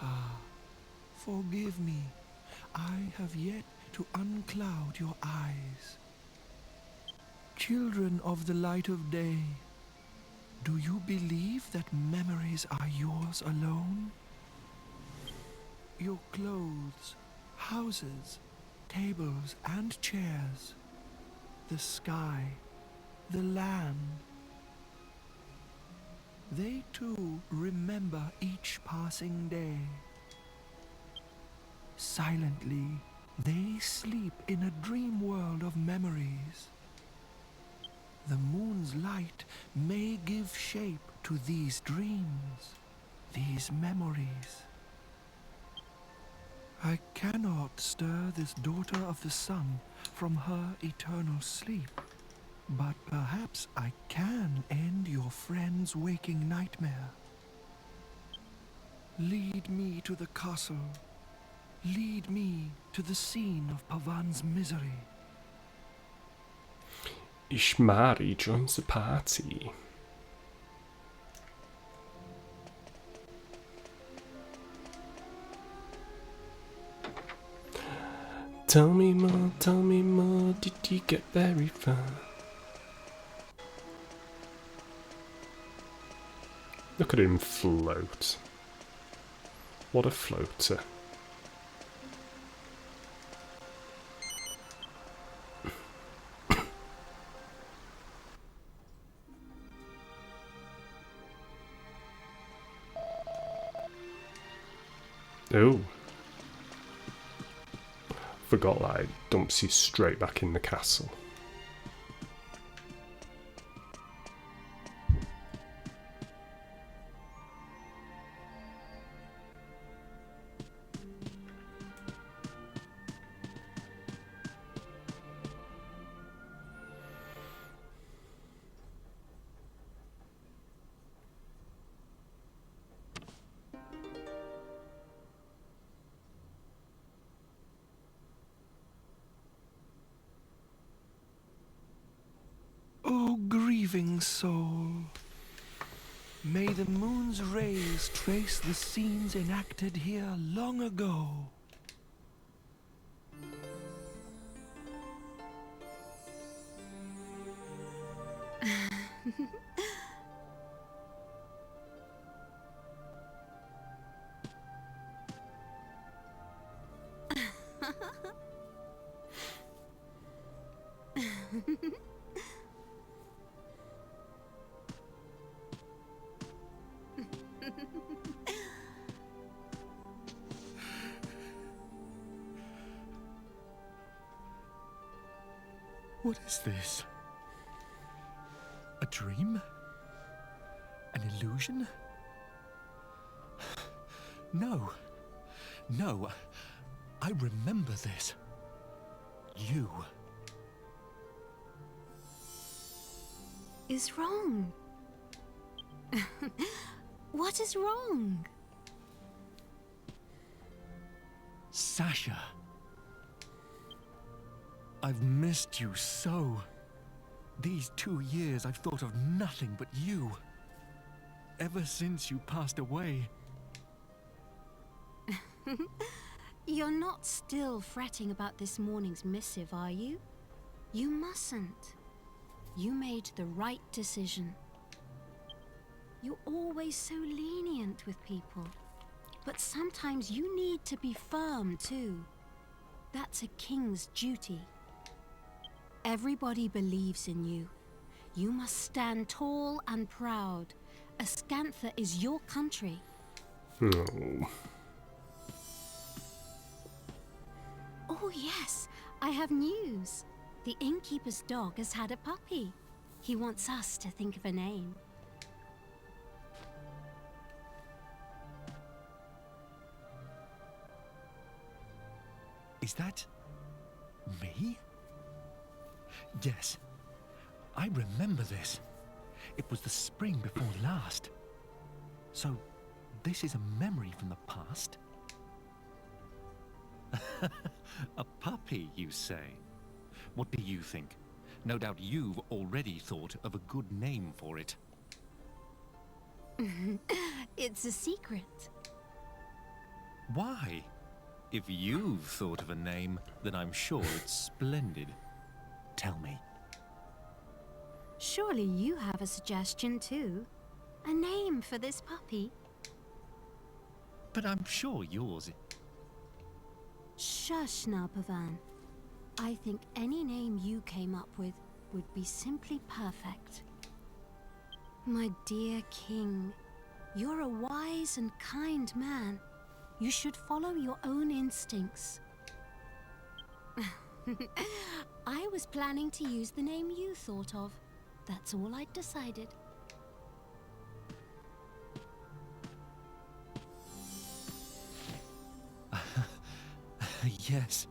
Ah, forgive me, I have yet to uncloud your eyes. Children of the light of day, do you believe that memories are yours alone? Your clothes, houses, tables and chairs, the sky, the land. They too remember each passing day. Silently, they sleep in a dream world of memories. The moon's light may give shape to these dreams, these memories. I cannot stir this daughter of the sun from her eternal sleep, but perhaps I can end your friend's waking nightmare. Lead me to the castle. Lead me to the scene of Pavan's misery. Ishmari joins the party. Tell me more, did you get very far? Look at him float. What a floater. Oh. Forgot that it dumps you straight back in the castle. O grieving soul, may the moon's rays trace the scenes enacted here long ago. What is this? A dream? An illusion? No. No. I remember this. You. Is wrong? What is wrong? Sasha. I've missed you so. These 2 years I've thought of nothing but you. Ever since you passed away. You're not still fretting about this morning's missive, are you? You mustn't. You made the right decision. You're always so lenient with people. But sometimes you need to be firm too. That's a king's duty. Everybody believes in you. You must stand tall and proud. Ascantha is your country. Oh. Oh yes, I have news. The innkeeper's dog has had a puppy. He wants us to think of a name. Is that me? Yes, I remember this. It was the spring before last. So, this is a memory from the past? A puppy, you say? What do you think? No doubt you've already thought of a good name for it. It's a secret. Why? If you've thought of a name, then I'm sure it's splendid. Tell me. Surely you have a suggestion too? A name for this puppy? But I'm sure yours... Shush now, Pavan. I think any name you came up with would be simply perfect. My dear king, you're a wise and kind man. You should follow your own instincts. I was planning to use the name you thought of. That's all I'd decided. Yes.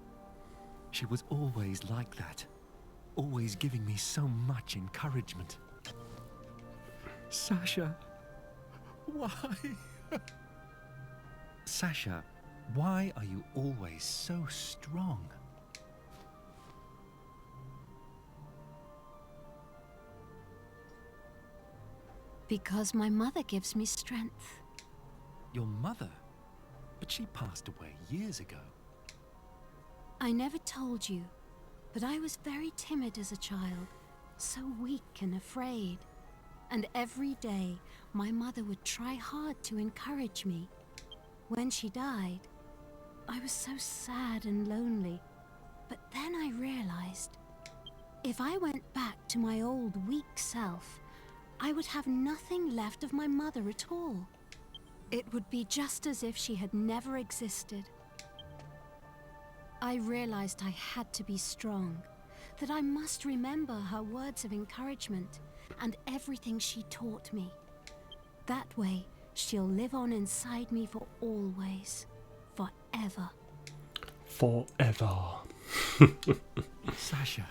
She was always like that. Always giving me so much encouragement. Sasha, why? Sasha, why are you always so strong? Because my mother gives me strength. Your mother? But she passed away years ago. I never told you, but I was very timid as a child, so weak and afraid. And every day, my mother would try hard to encourage me. When she died, I was so sad and lonely. But then I realized, if I went back to my old weak self, I would have nothing left of my mother at all. It would be just as if she had never existed. I realized I had to be strong, that I must remember her words of encouragement and everything she taught me. That way, she'll live on inside me for always, forever. Forever. Sasha,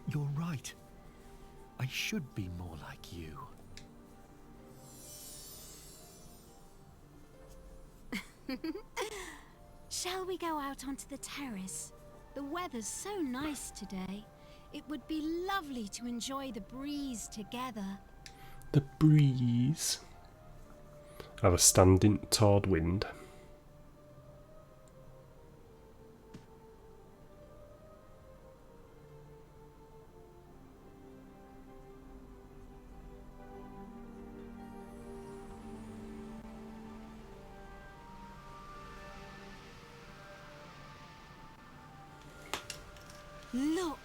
you're right. I should be more like you. Shall we go out onto the terrace? The weather's so nice today. It would be lovely to enjoy the breeze together. The breeze. Have a standing toward wind. Look!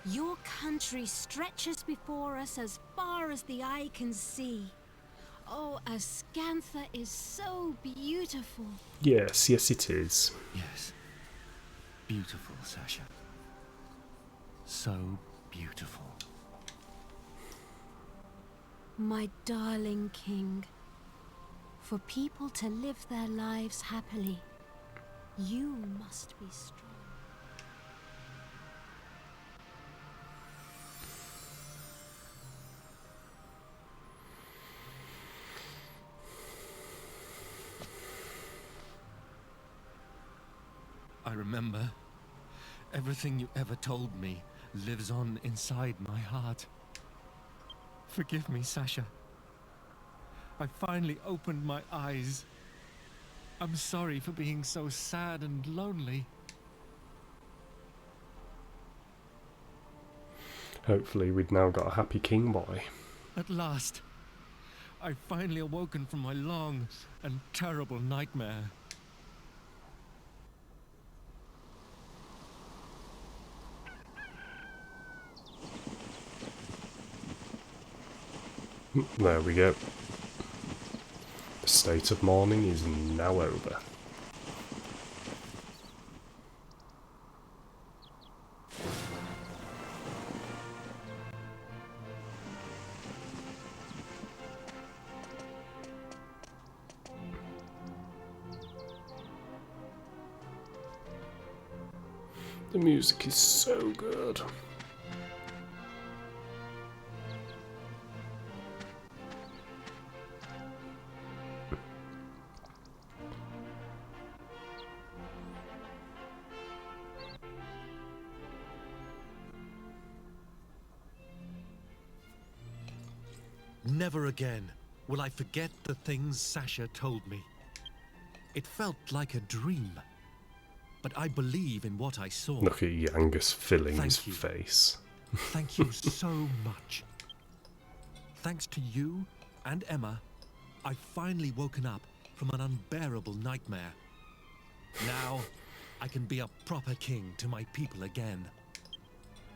Your country stretches before us as far as the eye can see. Oh, Ascantha is so beautiful. Yes, yes it is. Yes. Beautiful, Sasha. So beautiful. My darling king, for people to live their lives happily, you must be strong. I remember. Everything you ever told me lives on inside my heart. Forgive me, Sasha. I finally opened my eyes. I'm sorry for being so sad and lonely. Hopefully we'd now got a happy king boy. At last, I've finally awoken from my long and terrible nightmare. There we go. The state of mourning is now over. The music is so good. Never again will I forget the things Sasha told me. It felt like a dream, but I believe in what I saw. Look at Yangus filling Thank his you. face. Thank you so much. Thanks to you and Emma, I've finally woken up from an unbearable nightmare. Now, I can be a proper king to my people again.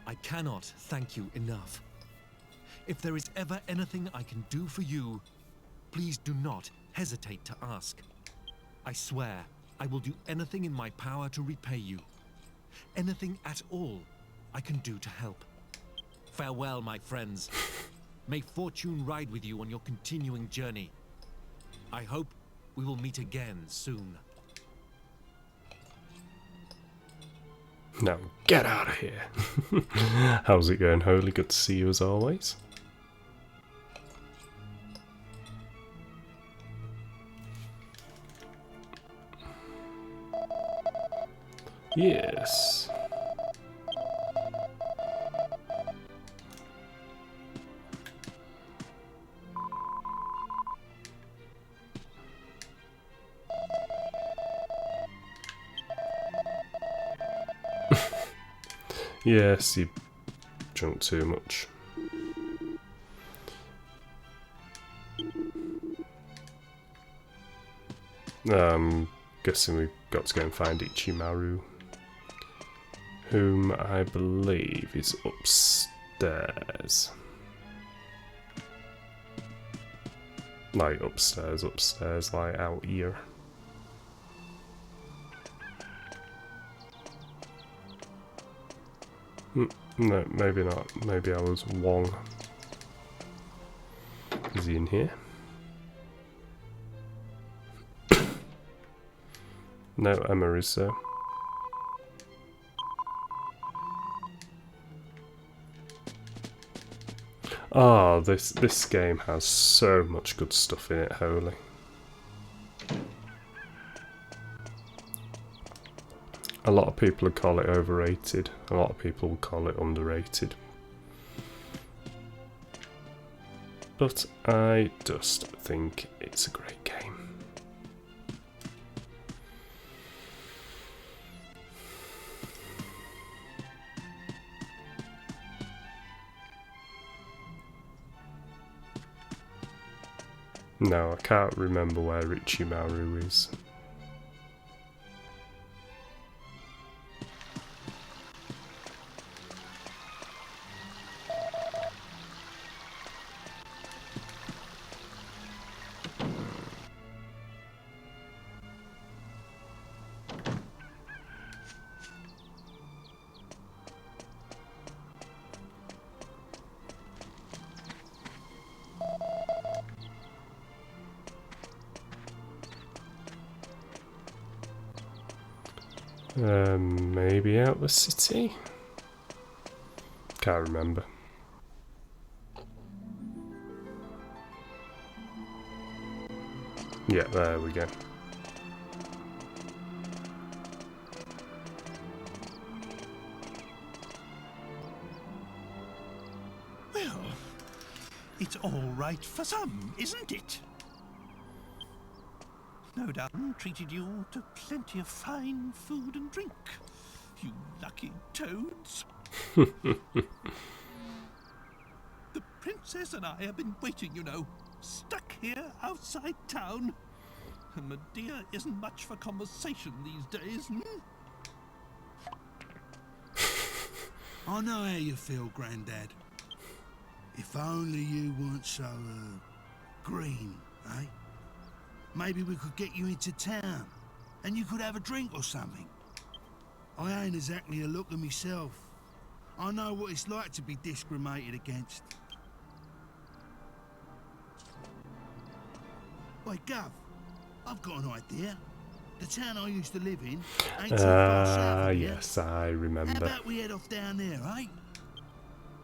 I cannot thank you enough. If there is ever anything I can do for you, please do not hesitate to ask. I swear I will do anything in my power to repay you. Anything at all I can do to help. Farewell, my friends. May fortune ride with you on your continuing journey. I hope we will meet again soon. Now get out of here. How's it going, Holy? Good to see you as always. Yes. Yes, you drunk too much. Guessing we've got to go and find Ichimaru, whom I believe is upstairs. Like upstairs, like out here. No, maybe not. Maybe I was wrong. Is he in here? No, Emma is there. Ah, this game has so much good stuff in it, Holy. A lot of people would call it overrated. A lot of people would call it underrated. But I just think it's a great game. No, I can't remember where Ichimaru is. Maybe out the city? Can't remember. Yeah, there we go. Well, it's all right for some, isn't it? No doubt treated you to plenty of fine food and drink. You lucky toads. Princess and I have been waiting, you know, stuck here outside town. And Medea isn't much for conversation these days, hmm? I know how you feel, Grandad. If only you weren't so, green, eh? Maybe we could get you into town, and you could have a drink or something. I ain't exactly a looker myself. I know what it's like to be discriminated against. Wait, Gov, I've got an idea. The town I used to live in ain't too far south of here. Yes, I How remember. about we head off down there, eh?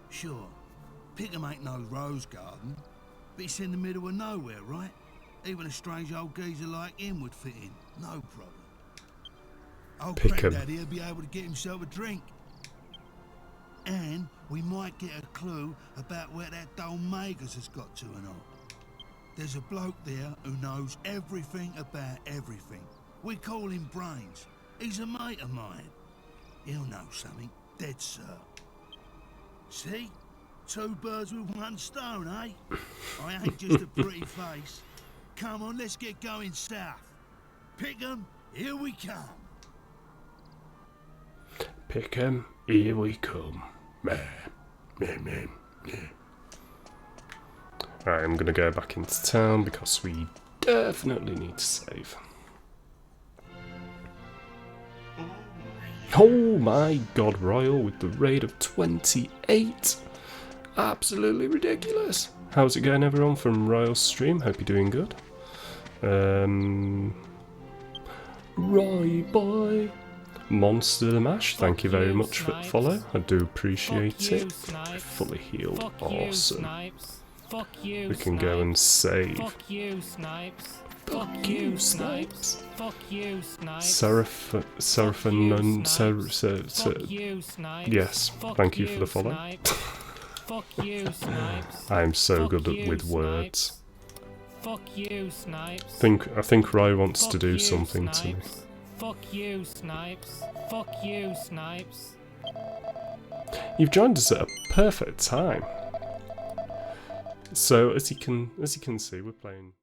Sure, Pickham ain't no rose garden, but it's in the middle of nowhere, right? Even a strange old geezer like him would fit in, no problem. Old Pickham. Granddad here'll be able to get himself a drink. And we might get a clue about where that dull Magus has got to and all. There's a bloke there who knows everything about everything. We call him Brains. He's a mate of mine. He'll know something, dead sir. See? 2 birds with 1 stone, eh? I ain't just a pretty face. Come on, let's get going south. Pickham, here we come. Pickham, here we come. Meh, meh, meh, meh. Alright, I'm gonna go back into town because we definitely need to save. Oh my god, Royal with the rate of 28. Absolutely ridiculous. How's it going, everyone, from Royal's stream? Hope you're doing good. Roy boy. Monster the Mash, thank you very much for the follow. I do appreciate it. Fully healed. Awesome. We can go and save. Fuck you, Snipes. Fuck you, Snipes. Fuck you, Snipes. Seraphanon. Fuck you, Snipes. Yes, thank you for the follow. Fuck you, Snipes. I am so Fuck good you, with words. Fuck you, Snipes. I think Roy wants to Fuck do you, something to me. Snipes. Fuck you, Snipes. Fuck you, Snipes. You've joined us at a perfect time. So as you can see, we're playing